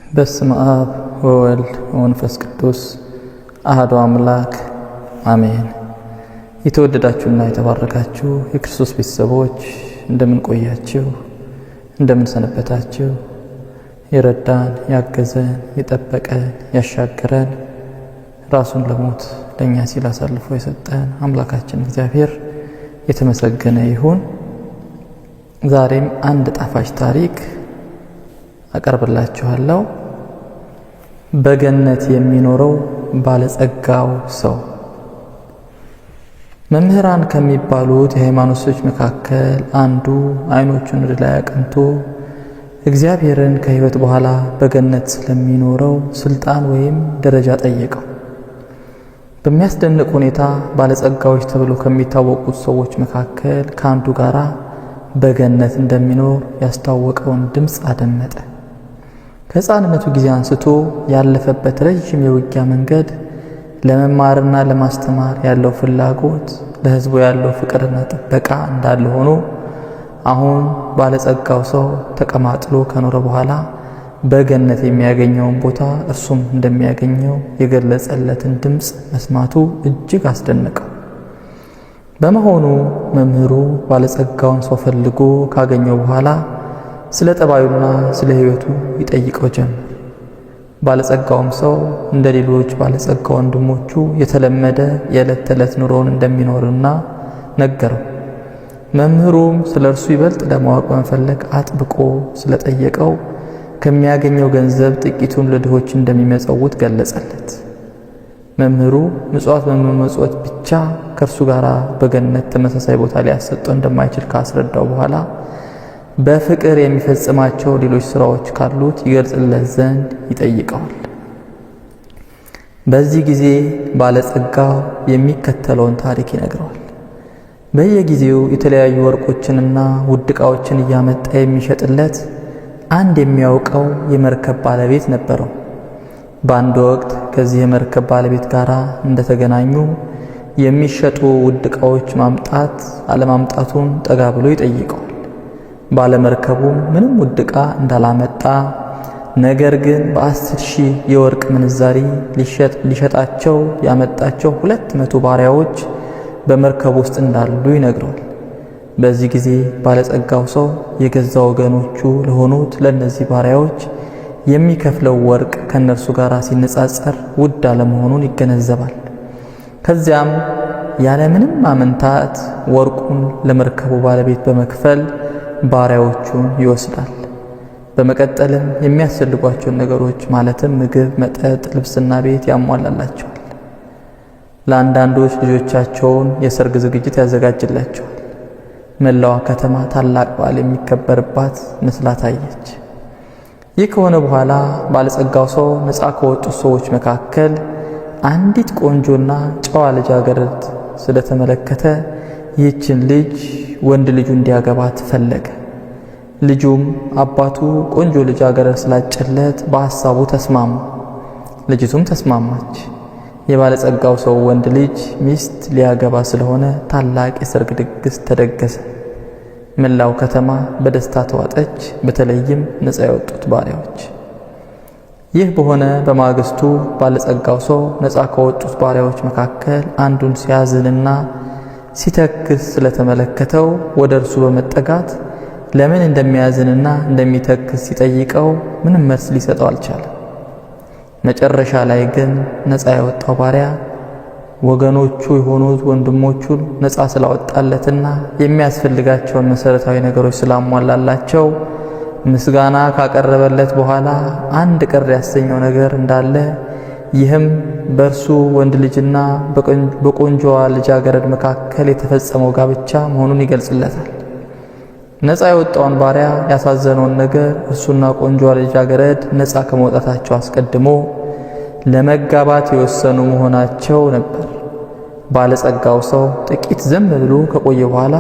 በስመ አብ ወወልድ ወመንፈስ ቅዱስ አሐዱ አምላክ አሜን። የተወደዳችሁና የተባረካችሁ የክርስቶስ ቤተሰቦች እንደምን ቆያችሁ? እንደምን ሰነበታችሁ? የረዳን ያገዘን የጠበቀን ያሻገረን ራሱን ለሞት ለኛ ሲል አሳልፎ የሰጠን አምላካችን እግዚአብሔር የተመሰገነ ይሁን። ዛሬም አንድ ጣፋጭ ታሪክ አቀርብላችኋለሁ። በገነት የሚኖረው ባለጸጋው ሰው። መምህራን ከሚባሉት የሃይማኖት ሰዎች መካከል አንዱ አይኖቹን ወደ ላይ አቅንቶ እግዚአብሔርን ከሕይወት በኋላ በገነት ስለሚኖረው ስልጣን ወይም ደረጃ ጠየቀው። በሚያስደንቅ ሁኔታ ባለጸጋዎች ተብሎ ከሚታወቁት ሰዎች መካከል ከአንዱ ጋራ በገነት እንደሚኖር ያስታወቀውን ድምፅ አደመጠ። ከሕፃንነቱ ጊዜ አንስቶ ያለፈበት ረጅም የውጊያ መንገድ፣ ለመማርና ለማስተማር ያለው ፍላጎት፣ ለሕዝቡ ያለው ፍቅርና ጥበቃ እንዳለ ሆኖ አሁን ባለጸጋው ሰው ተቀማጥሎ ከኖረ በኋላ በገነት የሚያገኘውን ቦታ እርሱም እንደሚያገኘው የገለጸለትን ድምፅ መስማቱ እጅግ አስደነቀው። በመሆኑ መምህሩ ባለጸጋውን ሰው ፈልጎ ካገኘው በኋላ ስለ ጠባዩና ስለ ሕይወቱ ይጠይቀው ጀመር። ባለጸጋውም ሰው እንደ ሌሎች ባለጸጋ ወንድሞቹ የተለመደ የዕለት ተዕለት ኑሮውን እንደሚኖርና ነገረው። መምህሩም ስለ እርሱ ይበልጥ ለማወቅ በመፈለግ አጥብቆ ስለጠየቀው ከሚያገኘው ገንዘብ ጥቂቱን ለድሆች እንደሚመጸውት ገለጸለት። መምህሩ ምጽዋት በመመጽወት ብቻ ከእርሱ ጋር በገነት ተመሳሳይ ቦታ ሊያሰጠው እንደማይችል ካስረዳው በኋላ በፍቅር የሚፈጽማቸው ሌሎች ስራዎች ካሉት ይገልጽለት ዘንድ ይጠይቀዋል። በዚህ ጊዜ ባለጸጋው የሚከተለውን ታሪክ ይነግረዋል። በየጊዜው የተለያዩ ወርቆችንና ውድ ዕቃዎችን እያመጣ የሚሸጥለት አንድ የሚያውቀው የመርከብ ባለቤት ነበረው። በአንድ ወቅት ከዚህ የመርከብ ባለቤት ጋር እንደተገናኙ የሚሸጡ ውድ ዕቃዎች ማምጣት አለማምጣቱን ጠጋ ብሎ ይጠይቀዋል። ባለመርከቡም ምንም ውድ ዕቃ እንዳላመጣ፣ ነገር ግን በ10,000 የወርቅ ምንዛሪ ሊሸጣቸው ያመጣቸው 200 ባሪያዎች በመርከቡ ውስጥ እንዳሉ ይነግረዋል። በዚህ ጊዜ ባለጸጋው ሰው የገዛ ወገኖቹ ለሆኑት ለእነዚህ ባሪያዎች የሚከፍለው ወርቅ ከነርሱ ጋር ሲነጻጸር ውድ አለመሆኑን ይገነዘባል። ከዚያም ያለምንም ማመንታት ወርቁን ለመርከቡ ባለቤት በመክፈል ባሪያዎቹን ይወስዳል። በመቀጠልም የሚያስፈልጓቸውን ነገሮች ማለትም ምግብ፣ መጠጥ፣ ልብስና ቤት ያሟላላቸዋል። ለአንዳንዶች ልጆቻቸውን የሰርግ ዝግጅት ያዘጋጅላቸዋል። መላዋ ከተማ ታላቅ በዓል የሚከበርባት መስላ ታየች። ይህ ከሆነ በኋላ ባለጸጋው ሰው ነፃ ከወጡት ሰዎች መካከል አንዲት ቆንጆና ጨዋ ልጃገረድ ስለተመለከተ ይህችን ልጅ ወንድ ልጁ እንዲያገባት ፈለገ። ልጁም አባቱ ቆንጆ ልጃገረድ ስላጨለት በሐሳቡ ተስማሙ። ልጅቱም ተስማማች። የባለጸጋው ሰው ወንድ ልጅ ሚስት ሊያገባ ስለሆነ ታላቅ የሰርግ ድግስ ተደገሰ። መላው ከተማ በደስታ ተዋጠች፣ በተለይም ነፃ የወጡት ባሪያዎች። ይህ በሆነ በማግስቱ ባለጸጋው ሰው ነፃ ከወጡት ባሪያዎች መካከል አንዱን ሲያዝንና ሲተክስ ስለተመለከተው ወደ እርሱ በመጠጋት ለምን እንደሚያዝንና እንደሚተክስ ሲጠይቀው ምንም መልስ ሊሰጠው አልቻለም። መጨረሻ ላይ ግን ነፃ የወጣው ባሪያ ወገኖቹ የሆኑት ወንድሞቹን ነፃ ስላወጣለትና የሚያስፈልጋቸውን መሰረታዊ ነገሮች ስላሟላላቸው ምስጋና ካቀረበለት በኋላ አንድ ቅር ያሰኘው ነገር እንዳለ፣ ይህም በእርሱ ወንድ ልጅና በቆንጆዋ ልጃገረድ መካከል የተፈጸመው ጋብቻ መሆኑን ይገልጽለታል። ነፃ የወጣውን ባሪያ ያሳዘነውን ነገር እርሱና ቆንጆዋ ልጃገረድ ነፃ ከመውጣታቸው አስቀድሞ ለመጋባት የወሰኑ መሆናቸው ነበር። ባለጸጋው ሰው ጥቂት ዝም ብሎ ከቆየ በኋላ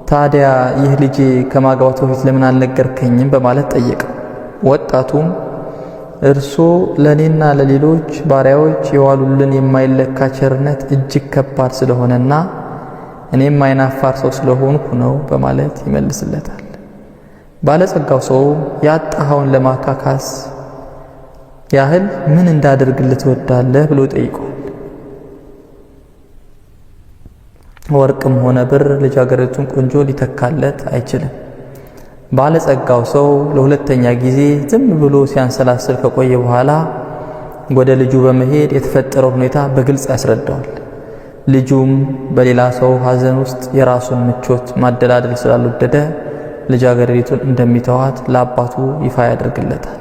ታዲያ ይህ ልጄ ከማግባቱ በፊት ለምን አልነገርከኝም? በማለት ጠየቀው። ወጣቱም እርሶ ለእኔና ለሌሎች ባሪያዎች የዋሉልን የማይለካ ቸርነት እጅግ ከባድ ስለሆነና እኔም አይናፋር ሰው ስለሆንኩ ነው በማለት ይመልስለታል። ባለጸጋው ሰው ያጣኸውን ለማካካስ ያህል ምን እንዳደርግልህ ትወዳለህ ብሎ ጠይቋል። ወርቅም ሆነ ብር ልጃገረቱን ቆንጆ ሊተካለት አይችልም። ባለጸጋው ሰው ለሁለተኛ ጊዜ ዝም ብሎ ሲያንሰላስል ከቆየ በኋላ ወደ ልጁ በመሄድ የተፈጠረው ሁኔታ በግልጽ ያስረዳዋል። ልጁም በሌላ ሰው ሐዘን ውስጥ የራሱን ምቾት ማደላደል ስላልወደደ ልጃገረቱን እንደሚተዋት ለአባቱ ይፋ ያደርግለታል።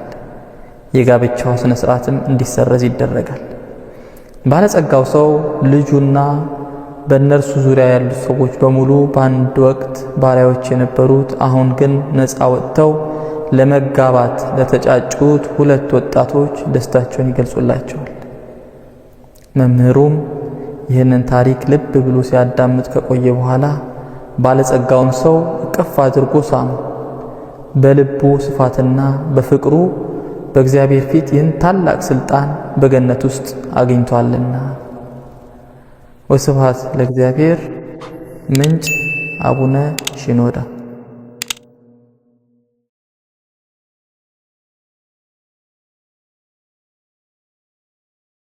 የጋብቻው ስነ ስርዓትም እንዲሰረዝ ይደረጋል። ባለጸጋው ሰው ልጁና በእነርሱ ዙሪያ ያሉት ሰዎች በሙሉ በአንድ ወቅት ባሪያዎች የነበሩት አሁን ግን ነፃ ወጥተው ለመጋባት ለተጫጩት ሁለት ወጣቶች ደስታቸውን ይገልጹላቸዋል። መምህሩም ይህንን ታሪክ ልብ ብሎ ሲያዳምጥ ከቆየ በኋላ ባለጸጋውን ሰው እቅፍ አድርጎ ሳመው። በልቡ ስፋትና በፍቅሩ በእግዚአብሔር ፊት ይህን ታላቅ ስልጣን በገነት ውስጥ አግኝቷልና። ወስብሐት ለእግዚአብሔር። ምንጭ አቡነ ሺኖዳ